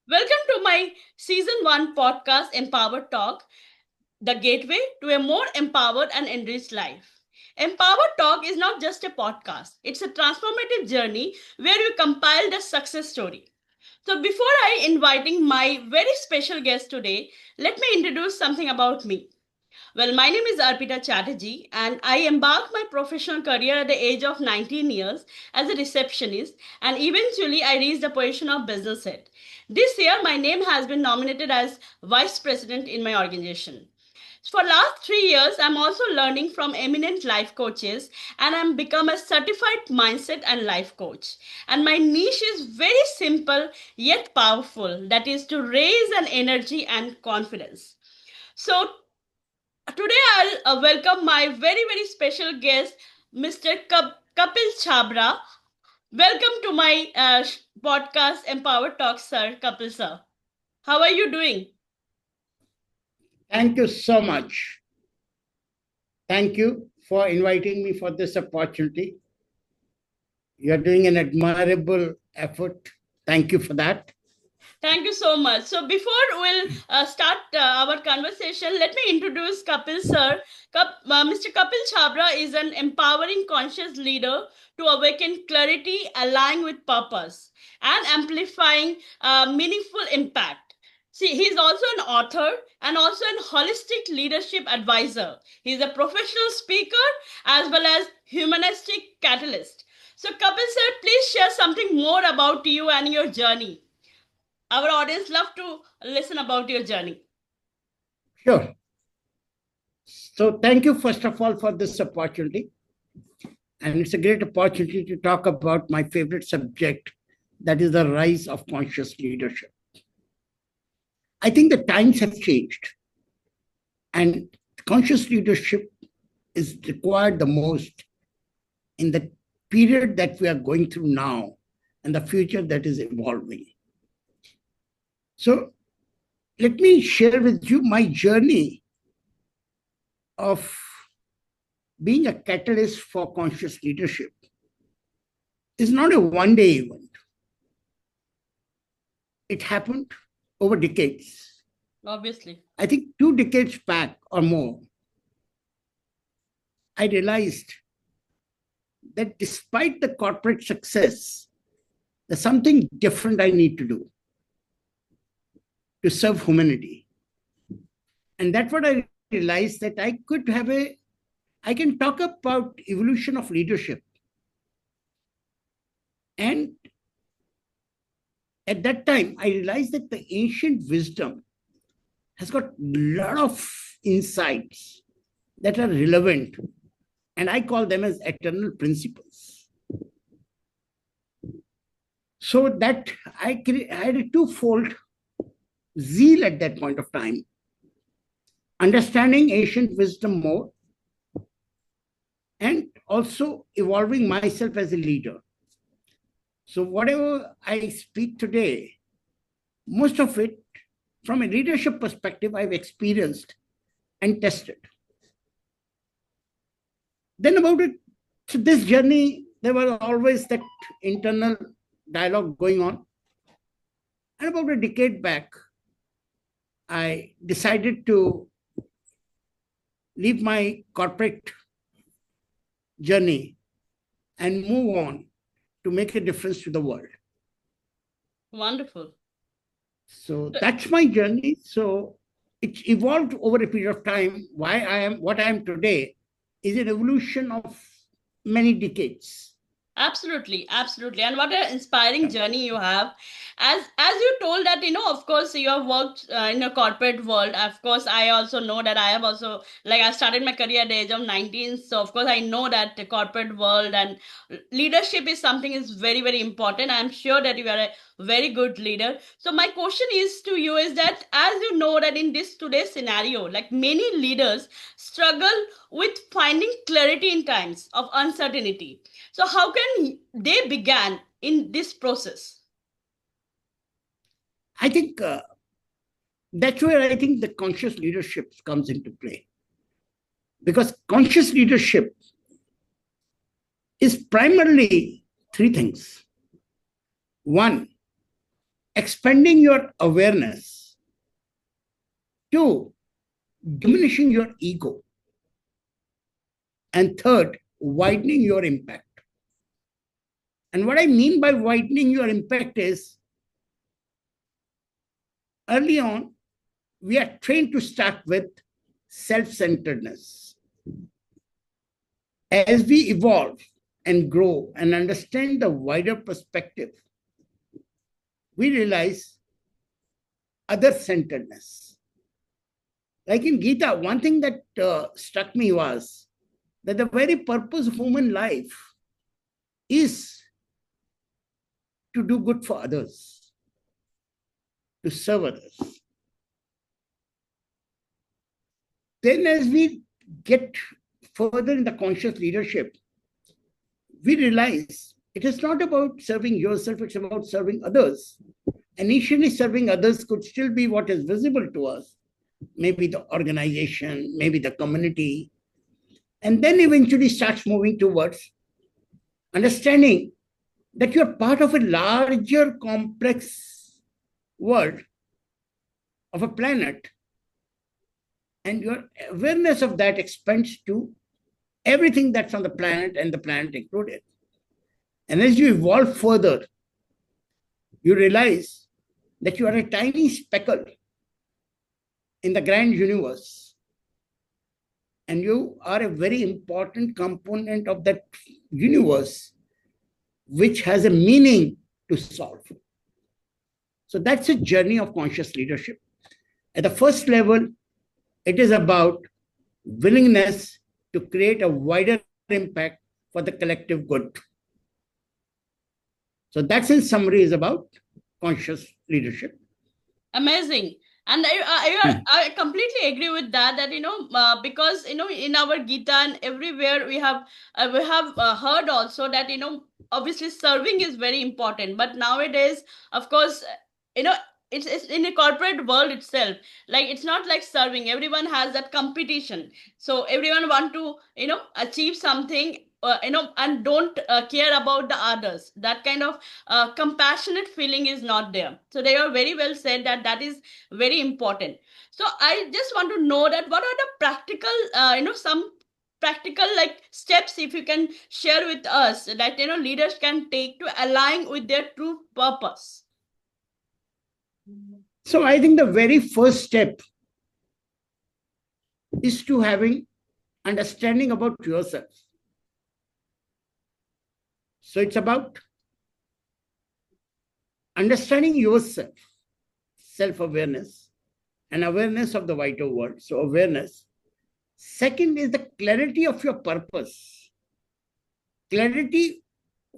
Welcome to my season 1 podcast, Empowered Talk, the gateway to a more empowered and enriched life. Empowered Talk is not just a podcast, it's a transformative journey where we compiled a success story. So, before I inviting my very special guest today, let me introduce something about me. Well, my name is Arpita Chatterjee, and I embarked my professional career at the age of 19 years as a receptionist, and eventually I reached the position of business head. This year, my name has been nominated as vice president in my organization. For last 3 years, I'm also learning from eminent life coaches, and I'm become a certified mindset and life coach. And my niche is very simple yet powerful. That is to raise an energy and confidence. So today I'll welcome my very special guest, Mr. Kapil Chhabra. Welcome to my podcast, Empower Talk, sir. Kapil sir, how are you doing? Thank you so much. Thank you for inviting me for this opportunity. You're doing an admirable effort. Thank you for that. Thank you so much. So before we'll start our conversation, let me introduce Kapil sir. Mr. Kapil Chhabra is an empowering conscious leader to awaken clarity, align with purpose, and amplifying meaningful impact. See, he's also an author and also an holistic leadership advisor. He's a professional speaker as well as humanistic catalyst. So, Kapil sir, please share something more about you and your journey. Our audience love to listen about your journey. Sure. So, thank you, first of all, for this opportunity. And it's a great opportunity to talk about my favorite subject, that is the rise of conscious leadership. I think the times have changed, and conscious leadership is required the most in the period that we are going through now and the future that is evolving. So, let me share with you my journey of being a catalyst for conscious leadership. It's not a one-day event. It happened over decades. Obviously. I think 2 decades back or more, I realized that despite the corporate success, there's something different I need to do to serve humanity. And that's what I realized, that I can talk about evolution of leadership. And at that time, I realized that the ancient wisdom has got a lot of insights that are relevant, and I call them as eternal principles. So that I had a twofold zeal at that point of time, understanding ancient wisdom more, and also evolving myself as a leader. So whatever I speak today, most of it from a leadership perspective, I've experienced and tested. Then about it, so this journey, there was always that internal dialogue going on. And about a decade back, I decided to leave my corporate journey and move on to make a difference to the world. Wonderful. So that's my journey. So it evolved over a period of time. Why I am what I am today is an evolution of many decades. Absolutely, absolutely. And what an inspiring journey you have. As you told that, of course, you have worked in a corporate world. Of course, I also know that I have also, like, I started my career at the age of 19. So, of course, I know that the corporate world and leadership is something is very important. I'm sure that you are a very good leader. So, my question is to you is that, as you know that in this today's scenario, like many leaders struggle with finding clarity in times of uncertainty. So how can they begin in this process? I think that's where I think the conscious leadership comes into play. Because conscious leadership is primarily 3 things. One, expanding your awareness. 2, diminishing your ego. And third, widening your impact. And what I mean by widening your impact is, early on, we are trained to start with self-centeredness. As we evolve and grow and understand the wider perspective, we realize other-centeredness. Like in Gita, one thing that struck me was that the very purpose of human life is to do good for others, to serve others. Then as we get further in the conscious leadership, we realize it is not about serving yourself, it's about serving others. Initially, serving others could still be what is visible to us, maybe the organization, maybe the community, and then eventually starts moving towards understanding that you're part of a larger complex world of a planet, and your awareness of that expands to everything that's on the planet and the planet included. And as you evolve further, you realize that you are a tiny speckle in the grand universe, and you are a very important component of that universe, which has a meaning to solve. So that's a journey of conscious leadership. At the first level, it is about willingness to create a wider impact for the collective good. So that's in summary is about conscious leadership. Amazing. And I completely agree with that. That because in our Gita and everywhere we have heard also that obviously serving is very important. But nowadays, of course, you know it's in a corporate world itself. Like it's not like serving. Everyone has that competition. So everyone want to achieve something. And don't care about the others. That kind of compassionate feeling is not there. So they are very well said that that is very important. So I just want to know that what are the practical some practical like steps, if you can share with us, that leaders can take to align with their true purpose. So I think the very first step is to having understanding about yourself. So it's about understanding yourself, self-awareness, and awareness of the wider world. So awareness. Second is the clarity of your purpose. Clarity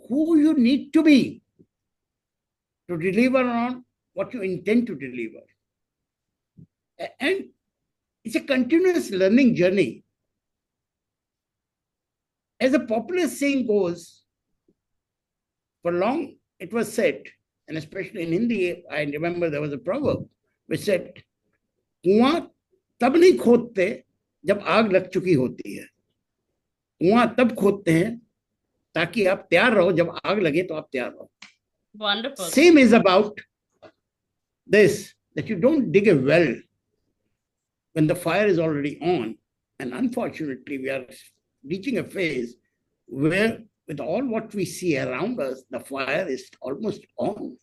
who you need to be to deliver on what you intend to deliver. And it's a continuous learning journey. As a popular saying goes, for long it was said, and especially in Hindi, I remember there was a proverb which said, कुआं तब नहीं खोदते जब आग लग चुकी होती है, कुआं तब खोदते हैं ताकि आप तैयार रहो, जब आग लगे तो आप तैयार रहो. Wonderful. Same is about this, that you don't dig a well when the fire is already on. And unfortunately, we are reaching a phase where, with all what we see around us, the fire is almost on.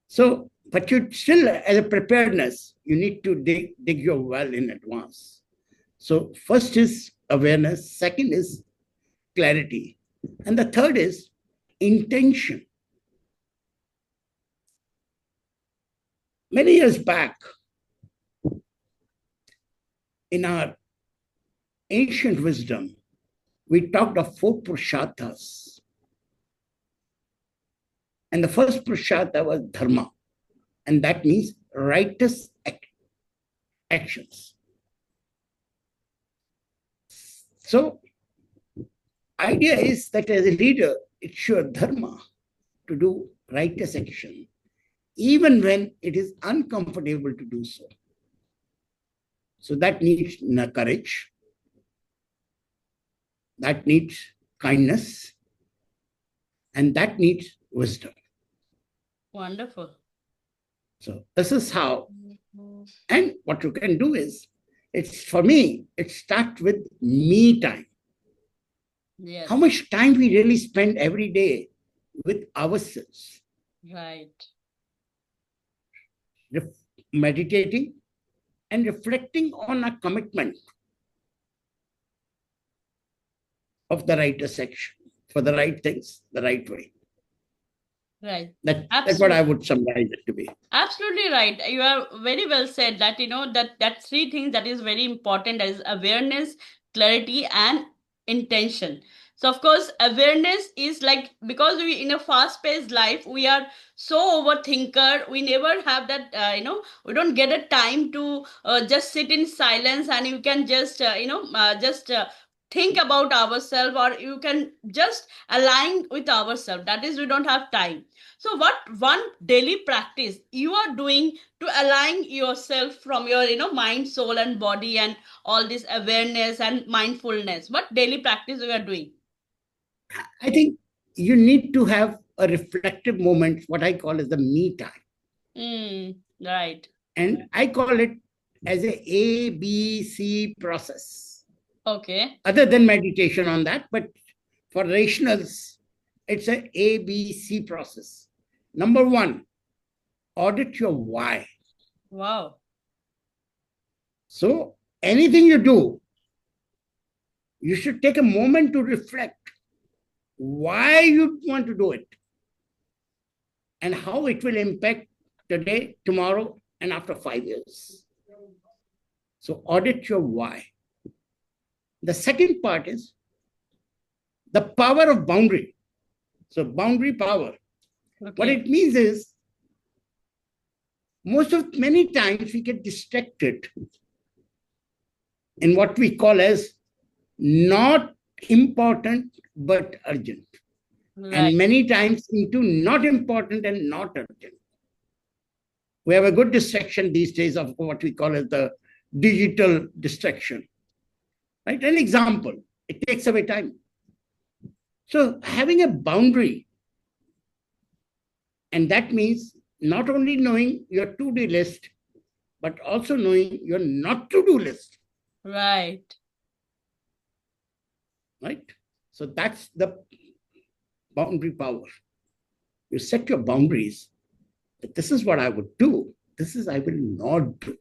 So, but you still, as a preparedness, you need to dig your well in advance. So, first is awareness, second is clarity, and the third is intention. Many years back, in our ancient wisdom, we talked of 4 Purusharthas. And the first Purushartha was dharma, and that means righteous actions. So, idea is that as a leader, it's your dharma to do righteous action, even when it is uncomfortable to do so. So that needs courage, that needs kindness, and that needs wisdom. Wonderful. So this is how. And what you can do is, it's for me, it starts with me time. Yes. How much time we really spend every day with ourselves, Right. meditating and reflecting on a commitment of the right section for the right things, the right way. Right. That's what I would summarize it to be. Absolutely right. You are very well said that that three things that is very important is awareness, clarity, and intention. So of course, awareness is like, because we in a fast-paced life, we are so overthinker. We never have that. We don't get a time to just sit in silence, and you can just just think about ourselves, or you can just align with ourselves. That is, we don't have time. So, what one daily practice you are doing to align yourself from your, mind, soul, and body, and all this awareness and mindfulness? What daily practice you are doing? I think you need to have a reflective moment, what I call as the me time. Right. And I call it as a ABC process. Okay. Other than meditation on that, but for rationals, it's a ABC process. Number one, audit your why. Wow. So anything you do, you should take a moment to reflect why you want to do it and how it will impact today, tomorrow, and after 5 years. So audit your why. The second part is the power of boundary. So boundary power. Okay. What it means is many times we get distracted in what we call as not important but urgent. Right. And many times into not important and not urgent. We have a good distraction these days of what we call as the digital distraction. Right? An example, it takes away time. So having a boundary, and that means not only knowing your to-do list, but also knowing your not to-do list. Right. Right? So that's the boundary power. You set your boundaries. This is what I would do. This is I will not do.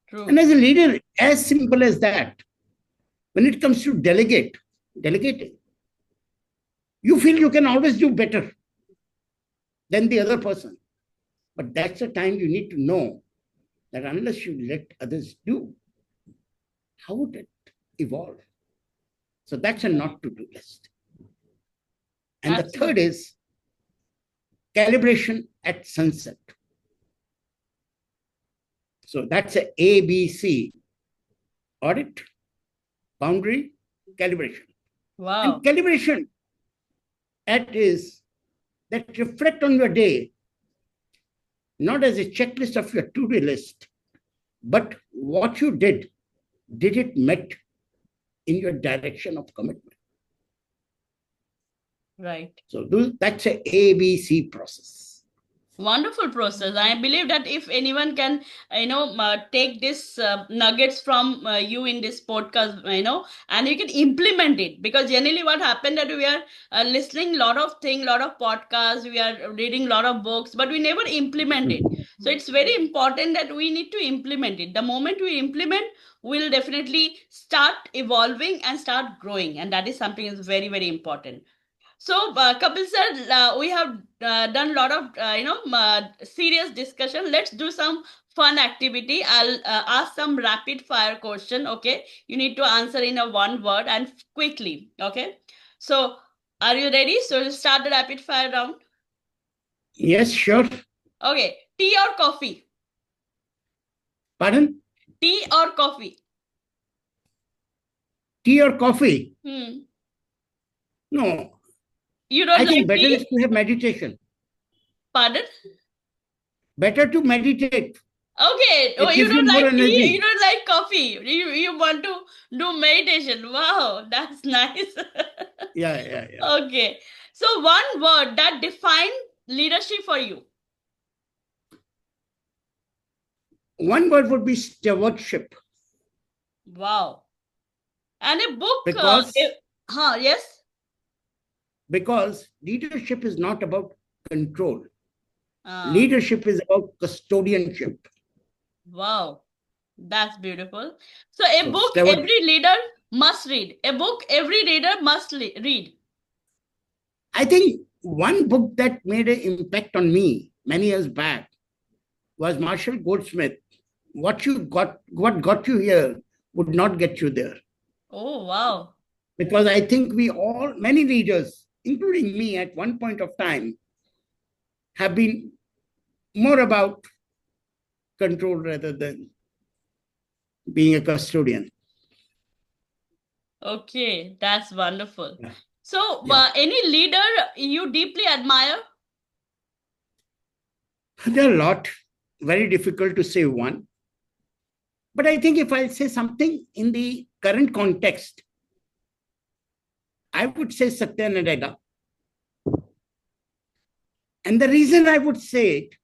True. And as a leader, as simple as that, when it comes to delegating, you feel you can always do better than the other person. But that's the time you need to know that unless you let others do, how would it evolve? So that's a not to do list. And the third is calibration at sunset. So that's a ABC: audit, boundary, calibration. Wow. And calibration that reflect on your day, not as a checklist of your to-do list, but what you did it met in your direction of commitment? Right. So that's a ABC process. Wonderful process. I believe that if anyone can, take this nuggets from you in this podcast, and you can implement it, because generally what happened that we are listening lot of things, lot of podcasts, we are reading lot of books, but we never implement it. So it's very important that we need to implement it. The moment we implement, we'll definitely start evolving and start growing, and that is something is very, very important. So, Kapil sir, we have done a lot of serious discussion. Let's do some fun activity. I'll ask some rapid fire question. Okay, you need to answer in a one word and quickly. Okay, so are you ready? So we'll start the rapid fire round. Yes, sure. Okay, tea or coffee? Pardon? Tea or coffee? Tea or coffee? No. No. You don't I like think better tea? is to have meditation. Pardon? Better to meditate. Okay. Oh, It you gives you don't more like tea. You energy. don't like coffee. You want to do meditation. Wow, that's nice. Yeah. Okay. So one word that define leadership for you. One word would be stewardship. Wow. And a book, Because yes. because leadership is not about control. Uh, Leadership is about custodianship. wow. That's beautiful. So, a So book steward. every leader must read. A book every reader must read. I think one book that made an impact on me many years back was Marshall Goldsmith. What got you here would not get you there. Oh, wow. Because I think we all, many readers, including me at one point of time, have been more about control rather than being a custodian. Okay, that's wonderful. Yeah. So, Yeah. any leader you deeply admire? There are a lot, very difficult to say one. But I think if I say something in the current context, I would say Satya Nadella. And the reason I would say it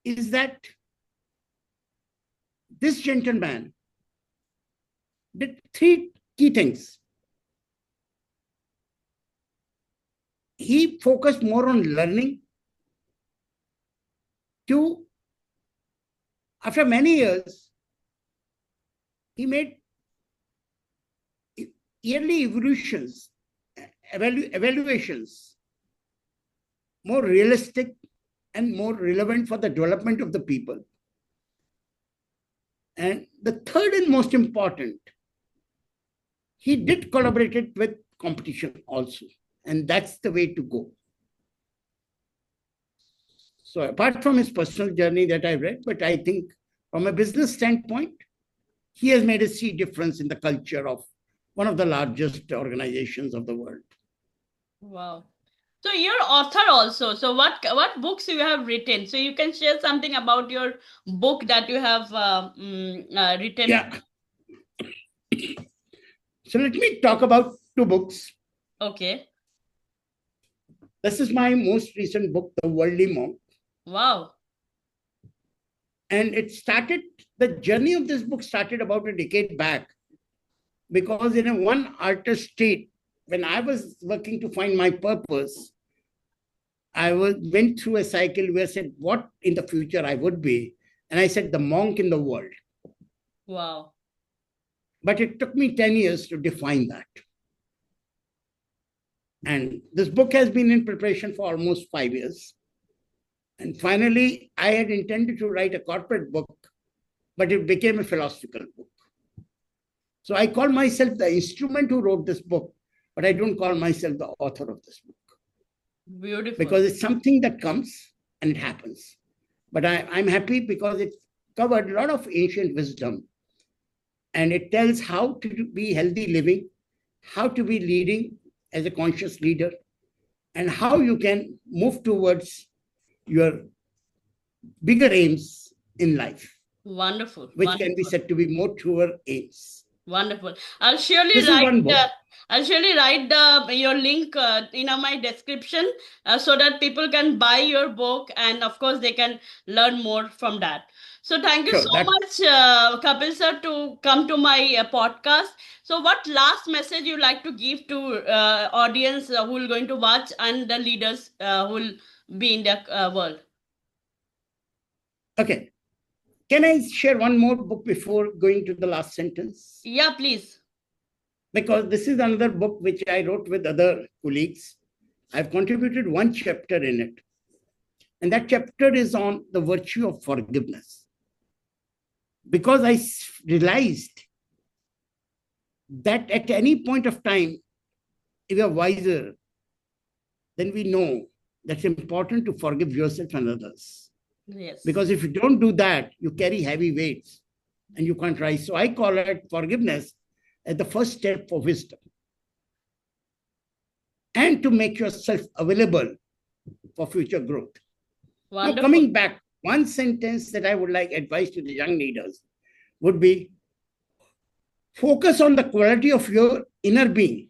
is that this gentleman did three key things. He focused more on learning. Two, after many years, he made yearly evolutions, evaluations more realistic and more relevant for the development of the people. And the third and most important, he did collaborate with competition also. And that's the way to go. So apart from his personal journey that I read, but I think from a business standpoint, he has made a sea difference in the culture of one of the largest organizations of the world. Wow. So you're author also. So what books you have written? So you can share something about your book that you have written. Yeah. So let me talk about two books. Okay. This is my most recent book, The Worldly Monk. Wow. And the journey of this book started about a decade back because in a one artist state, when I was working to find my purpose, went through a cycle where I said, what in the future I would be? And I said, the monk in the world. Wow. But it took me 10 years to define that. And this book has been in preparation for almost 5 years. And finally, I had intended to write a corporate book, but it became a philosophical book. So I call myself the instrument who wrote this book, but I don't call myself the author of this book. Beautiful. Because it's something that comes and it happens. But I'm happy because it covered a lot of ancient wisdom. And it tells how to be healthy living, how to be leading as a conscious leader, and how you can move towards your bigger aims in life, Wonderful. which can be Wonderful. said to be more truer aims. Wonderful. I'll surely This is write. one book. I'll surely write your link in my description so that people can buy your book and of course they can learn more from that. So thank you Sure, so that much, Kapil sir, to come to my podcast. So what last message you like to give to audience who will going to watch and the leaders who will be in the world? okay. Can I share one more book before going to the last sentence? Yeah, please. Because this is another book which I wrote with other colleagues. I've contributed one chapter in it. And that chapter is on the virtue of forgiveness. Because I realized that at any point of time, if you're wiser, then we know that it's important to forgive yourself and others. Yes. Because if you don't do that, you carry heavy weights and you can't rise. So I call it forgiveness as the first step for wisdom. And to make yourself available for future growth. Wonderful. Now, coming back, one sentence that I would like advice to the young leaders would be focus on the quality of your inner being,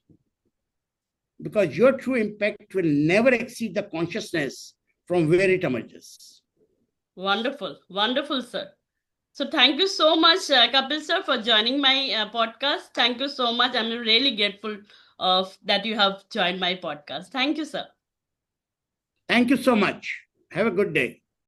because your true impact will never exceed the consciousness from where it emerges. Wonderful. Wonderful, sir. So thank you so much, Kapil sir, for joining my podcast. Thank you so much. I'm really grateful of that you have joined my podcast. Thank you, sir. Thank you so much. Have a good day.